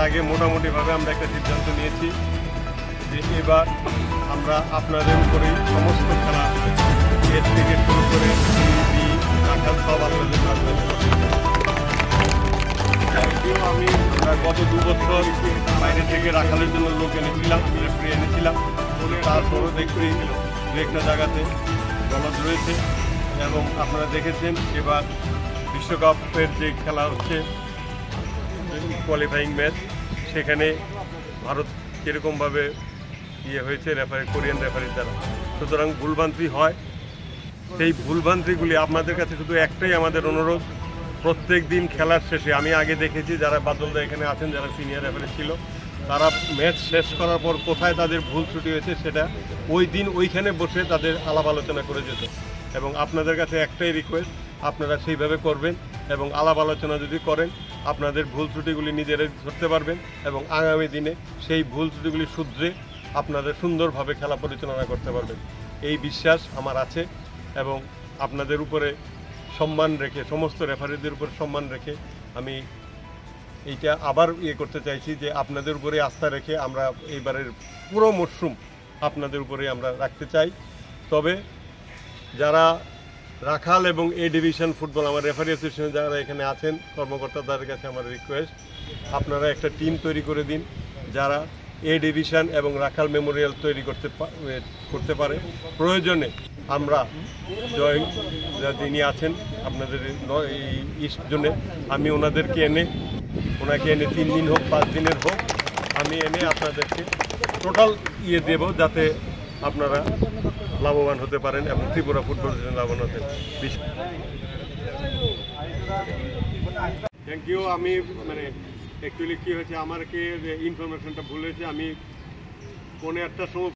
আগে মোটামুটিভাবে আমরা একটা সিদ্ধান্ত নিয়েছি যে এবার আমরা আপনাদের উপরেই সমস্ত খেলা এর থেকে শুরু করে রাখাল সব আপনাদের আমি গত 2 বছর বাইরে থেকে রাখালের জন্য লোক এনেছিলাম, রেফারি এনেছিলাম, তারপরও দেখছি দু একটা জায়গাতে গলদ রয়েছে এবং আপনারা দেখেছেন এবার বিশ্বকাপের যে খেলা হচ্ছে কোয়ালিফাইং ম্যাচ, সেখানে ভারত কীরকমভাবে হয়েছে কোরিয়ান রেফারির দ্বারা। সুতরাং ভুলভ্রান্তি হয়, সেই ভুলভ্রান্তিগুলি আপনাদের কাছে শুধু একটাই আমাদের অনুরোধ, প্রত্যেক দিন খেলার শেষে আমি আগে দেখেছি যারা বাদলদা এখানে আছেন, যারা সিনিয়র রেফারি ছিল, তারা ম্যাচ শেষ করার পর কোথায় তাদের ভুল ত্রুটি হয়েছে সেটা ওই দিন ওইখানে বসে তাদের আলাপ আলোচনা করে যেত। এবং আপনাদের কাছে একটাই রিকোয়েস্ট, আপনারা সেইভাবে করবেন এবং আলাপ আলোচনা যদি করেন আপনাদের ভুল ত্রুটিগুলি নিজেরাই ধরতে পারবেন এবং আগামী দিনে সেই ভুল ত্রুটিগুলি শুধরে আপনাদের সুন্দরভাবে খেলা পরিচালনা করতে পারবেন, এই বিশ্বাস আমার আছে। এবং আপনাদের উপরে সম্মান রেখে, সমস্ত রেফারিদের উপরে সম্মান রেখে আমি এইটা আবার করতে চাইছি যে আপনাদের উপরে আস্থা রেখে আমরা এইবারের পুরো মরশুম আপনাদের উপরে আমরা রাখতে চাই। তবে যারা রাখাল এবং এ ডিভিশন ফুটবল আমার রেফারি অ্যাসোসিয়েশন যারা এখানে আছেন কর্মকর্তা, তাদের কাছে আমার রিকোয়েস্ট, আপনারা একটা টিম তৈরি করে দিন যারা এ ডিভিশন এবং রাখাল মেমোরিয়াল তৈরি করতে পারে। প্রয়োজনে আমরা যিনি আছেন আপনাদের এই জন্যে আমি ওনাকে এনে 3 দিন হোক 5 দিনের হোক আমি এনে আপনাদেরকে টোটাল দেব যাতে আপনারা লাভবান হতে পারেন এবং ত্রিপুরা ফুটবল লাভবান হতে। Thank you. আমি অ্যাকচুয়ালি কী হয়েছে, আমাকে ইনফরমেশনটা ভুল হয়েছে, আমি 1:15 সময়